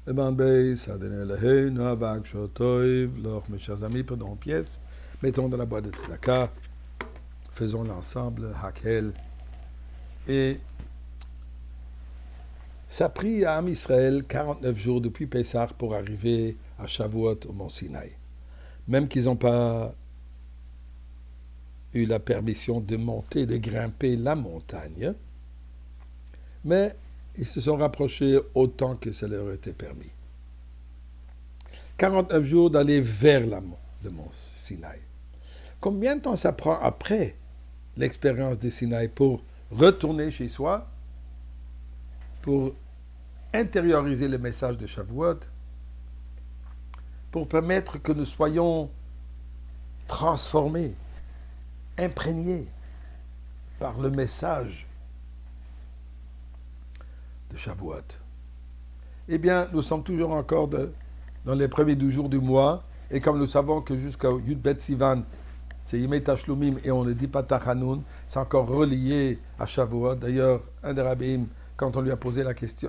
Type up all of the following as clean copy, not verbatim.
Eh ben, mes chers amis, prenons une pièce, mettons dans la boîte de tzedaka, faisons l'ensemble, Hakel. Et ça a pris à Am Israël 49 jours depuis Pessah pour arriver à Shavuot au mont Sinaï. Même qu'ils n'ont pas eu la permission de monter, de grimper la montagne, mais ils se sont rapprochés autant que ça leur était permis. 49 jours d'aller vers le mont Sinaï. Combien de temps ça prend après l'expérience de Sinaï pour retourner chez soi, pour intérioriser le message de Shavuot, pour permettre que nous soyons transformés, imprégnés par le message de Shavuot. Eh bien, nous sommes toujours encore dans les premiers 12 jours du mois, et comme nous savons que jusqu'au Yud Bet Sivan, c'est Yimei Tashlumim, et on ne dit pas Tachanoun, c'est encore relié à Shavuot. D'ailleurs, un des rabbins, quand on lui a posé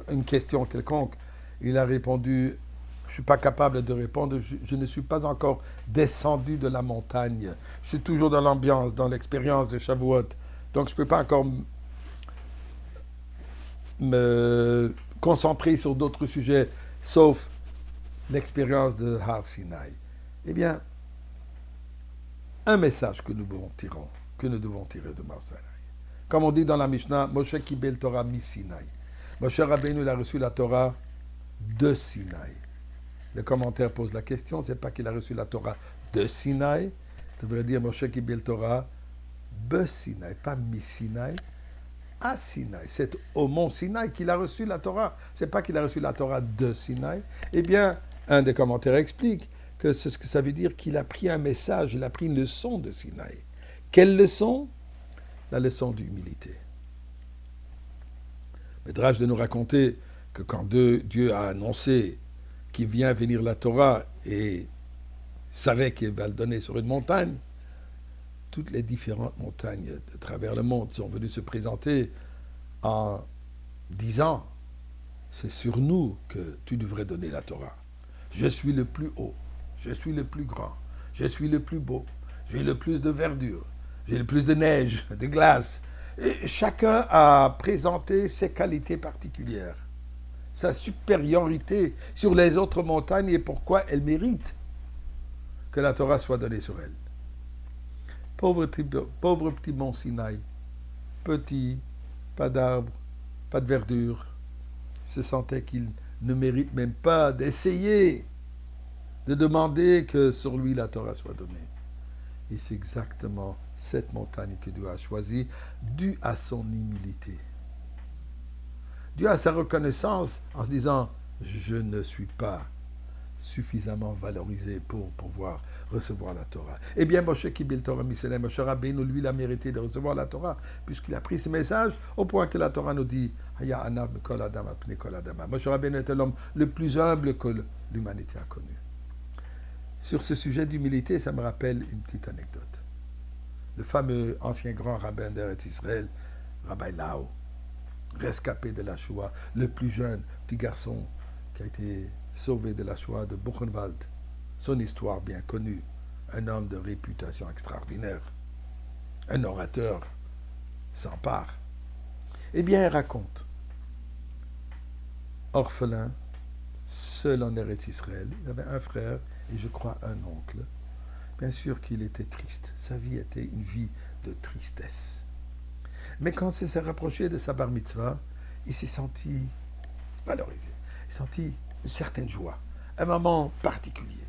une question quelconque, il a répondu, je ne suis pas capable de répondre, je ne suis pas encore descendu de la montagne. Je suis toujours dans l'ambiance, dans l'expérience de Shavuot. Donc je ne peux pas encore me concentrer sur d'autres sujets, sauf l'expérience de Har Sinai. Eh bien, un message que nous devons tirer de Mar Sinai. Comme on dit dans la Mishnah, Moshe Kibel Torah mi Sinai. Moshe Rabbeinu il a reçu la Torah de Sinaï. Le commentaire pose la question, c'est pas qu'il a reçu la Torah de Sinaï, ça devrait dire Moshe Kibel Torah be Sinaï, pas mi Sinaï, à Sinaï. C'est au mont Sinaï qu'il a reçu la Torah. C'est pas qu'il a reçu la Torah de Sinaï. Eh bien, un des commentaires explique que c'est ce que ça veut dire qu'il a pris un message, il a pris une leçon de Sinaï. Quelle leçon? La leçon d'humilité. Médrash de nous raconter que quand Dieu a annoncé qu'il vient venir la Torah et savait qu'il va le donner sur une montagne, toutes les différentes montagnes de travers le monde sont venues se présenter en disant c'est sur nous que tu devrais donner la Torah. Je suis le plus haut, je suis le plus grand, je suis le plus beau, j'ai le plus de verdure, j'ai le plus de neige, de glace. Et chacun a présenté ses qualités particulières, sa supériorité sur les autres montagnes et pourquoi elle mérite que la Torah soit donnée sur elle. Pauvre petit mont Sinaï, petit, pas d'arbres, pas de verdure, se sentait qu'il ne mérite même pas d'essayer de demander que sur lui la Torah soit donnée. Et c'est exactement cette montagne que Dieu a choisie, due à son humilité. Dû à sa reconnaissance en se disant « Je ne suis pas suffisamment valorisé pour pouvoir recevoir la Torah. » Eh bien, Moshe Kibil Torah Miselem, Moshe Rabbeinu, lui, il a mérité de recevoir la Torah, puisqu'il a pris ce message, au point que la Torah nous dit « Haya anav mikol adam apne kol adama » Moshe Rabbeinu était l'homme le plus humble que l'humanité a connu. Sur ce sujet d'humilité, ça me rappelle une petite anecdote. Le fameux ancien grand rabbin d'Eretz Israël, Rabbi Lau, rescapé de la Shoah, le plus jeune petit garçon qui a été sauvé de la Shoah de Buchenwald. Son histoire bien connue, un homme de réputation extraordinaire, un orateur sans part. Eh bien, il raconte, orphelin, seul en Eretz Israël, il avait un frère et je crois un oncle. Bien sûr qu'il était triste, sa vie était une vie de tristesse. Mais quand il s'est rapproché de sa bar mitzvah, il s'est senti valorisé, il s'est senti une certaine joie, un moment particulier.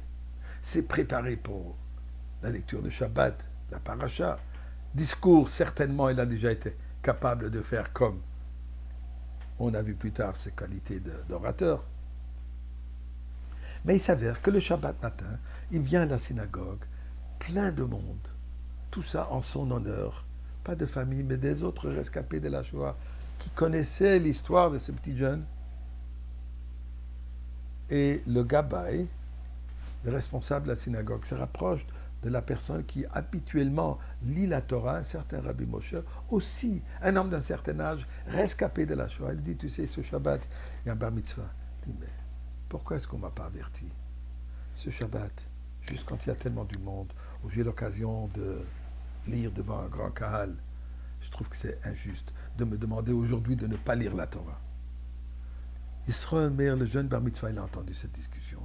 S'est préparé pour la lecture de Shabbat, la paracha. Discours, certainement, il a déjà été capable de faire comme on a vu plus tard ses qualités d'orateur. Mais il s'avère que le Shabbat matin, il vient à la synagogue, plein de monde, tout ça en son honneur, pas de famille, mais des autres rescapés de la Shoah qui connaissaient l'histoire de ce petit jeune. Et le Gabbai, le responsable de la synagogue, se rapproche de la personne qui habituellement lit la Torah, un certain Rabbi Moshe, aussi un homme d'un certain âge, rescapé de la Shoah. Il dit, tu sais, ce Shabbat, il y a un bar mitzvah. Il dit, mais Pourquoi est-ce qu'on ne m'a pas averti? Ce Shabbat, juste quand il y a tellement du monde, où j'ai l'occasion de lire devant un grand kahal, je trouve que c'est injuste de me demander aujourd'hui de ne pas lire la Torah. Israël Meir, le jeune bar mitzvah, il a entendu cette discussion.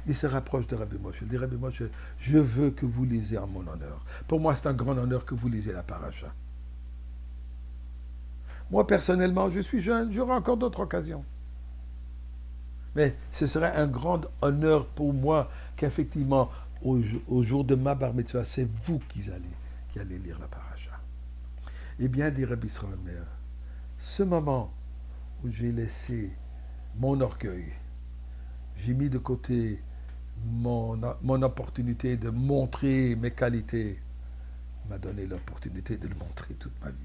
Il se rapproche de Rabbi Moshe. Il dit, Rabbi Moshe, je veux que vous lisiez en mon honneur. Pour moi, c'est un grand honneur que vous lisiez la paracha. Moi, personnellement, je suis jeune, j'aurai encore d'autres occasions. Mais ce serait un grand honneur pour moi qu'effectivement, au jour de ma bar mitzvah, c'est vous qui allez lire la paracha. Eh bien, dit Rabbi Israël Meir, ce moment où j'ai laissé mon orgueil, j'ai mis de côté mon opportunité de montrer mes qualités, m'a donné l'opportunité de le montrer toute ma vie.